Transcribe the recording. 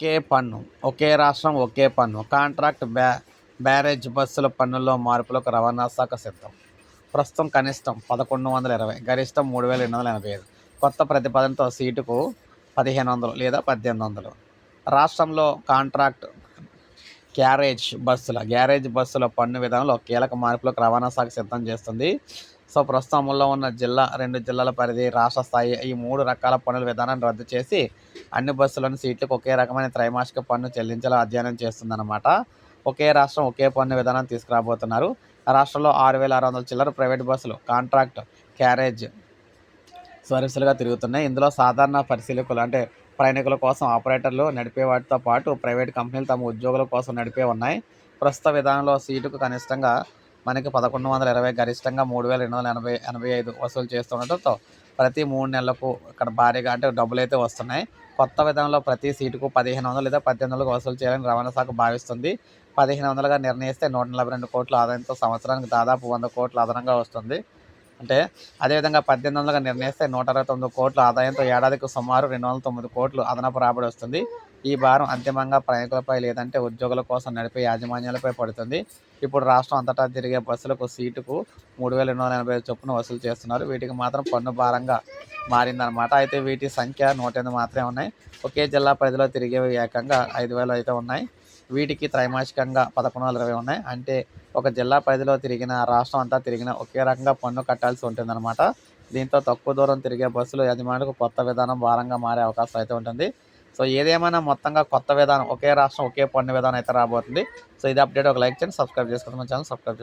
ఒకే పన్ను, ఒకే రాష్ట్రం ఒకే పన్ను, కాంట్రాక్ట్ బ్యారేజ్ బస్సుల పన్నుల్లో మార్పులకు రవాణా శాఖ సిద్ధం. ప్రస్తుతం కనిష్టం 1120, గరిష్టం 3285. కొత్త ప్రతిపాదనతో సీటుకు 1500 లేదా 1800. రాష్ట్రంలో కాంట్రాక్ట్ గ్యారేజ్ బస్సుల పన్ను విధానంలో కీలక మార్పులకు రవాణా శాఖ సిద్ధం చేస్తుంది. సో ప్రస్తుతం అమల్లో ఉన్న 2 జిల్లాల పరిధి, రాష్ట్ర స్థాయి ఈ 3 రకాల పన్నుల విధానాన్ని రద్దు చేసి అన్ని బస్సులను సీట్లకు ఒకే రకమైన త్రైమాసిక పన్ను చెల్లించేలా అధ్యయనం చేస్తుందన్నమాట. ఒకే రాష్ట్రం ఒకే పన్ను విధానం తీసుకురాబోతున్నారు. రాష్ట్రంలో 6600 చిల్లర ప్రైవేట్ బస్సులు కాంట్రాక్ట్ క్యారేజ్ సర్వీసులుగా తిరుగుతున్నాయి. ఇందులో సాధారణ పరిశీలకులు అంటే ప్రయాణికుల కోసం ఆపరేటర్లు నడిపే వాటితో పాటు ప్రైవేట్ కంపెనీలు తమ ఉద్యోగుల కోసం నడిపే ఉన్నాయి. ప్రస్తుత విధానంలో సీటుకు కనిష్టంగా మనకి 1120, గరిష్టంగా 3285 వసూలు చేస్తుండటంతో ప్రతి 3 నెలలకు ఇక్కడ భారీగా అంటే డబ్బులు అయితే వస్తున్నాయి. కొత్త విధానంలో ప్రతి సీటుకు 1500 లేదా 1800 వసూలు చేయాలని రవాణా శాఖ భావిస్తుంది. 1500గా నిర్ణయిస్తే 142 కోట్ల ఆదాయంతో సంవత్సరానికి దాదాపు 100 కోట్ల అదనంగా వస్తుంది. అంటే అదేవిధంగా 1800గా నిర్ణయిస్తే 169 కోట్ల ఆదాయంతో ఏడాదికి సుమారు 209 కోట్లు అదనపు రాబడి వస్తుంది. ఈ భారం అంతిమంగా ప్రయాణికులపై లేదంటే ఉద్యోగుల కోసం నడిపే యాజమాన్యాలపై పడుతుంది. ఇప్పుడు రాష్ట్రం అంతటా తిరిగే బస్సులకు సీటుకు 3285 చొప్పున వసూలు చేస్తున్నారు. వీటికి మాత్రం పన్ను భారంగా మారిందనమాట. అయితే వీటి సంఖ్య 108 మాత్రమే ఉన్నాయి. ఒకే జిల్లా పరిధిలో తిరిగేవి ఏకంగా 5000 అయితే ఉన్నాయి. వీటికి త్రైమాసికంగా 1120 ఉన్నాయి. అంటే ఒక జిల్లా పరిధిలో తిరిగిన, రాష్ట్రం అంతా తిరిగిన ఒకే రకంగా పన్ను కట్టాల్సి ఉంటుందన్నమాట. దీంతో తక్కువ దూరం తిరిగే బస్సులు యజమానులకు కొత్త విధానం భారంగా మారే అవకాశం అయితే ఉంటుంది. సో ఏదేమైనా మొత్తంగా కొత్త విధానం, ఒకే రాష్ట్రం ఒకే పన్ను విధానం అయితే రాబోతుంది. సో ఇది అప్డేట్. ఒక లైక్ చేయండి, సబ్స్క్రైబ్ చేసుకోండి, మన ఛానల్ సబ్స్క్రైబ్ చేసుకోండి.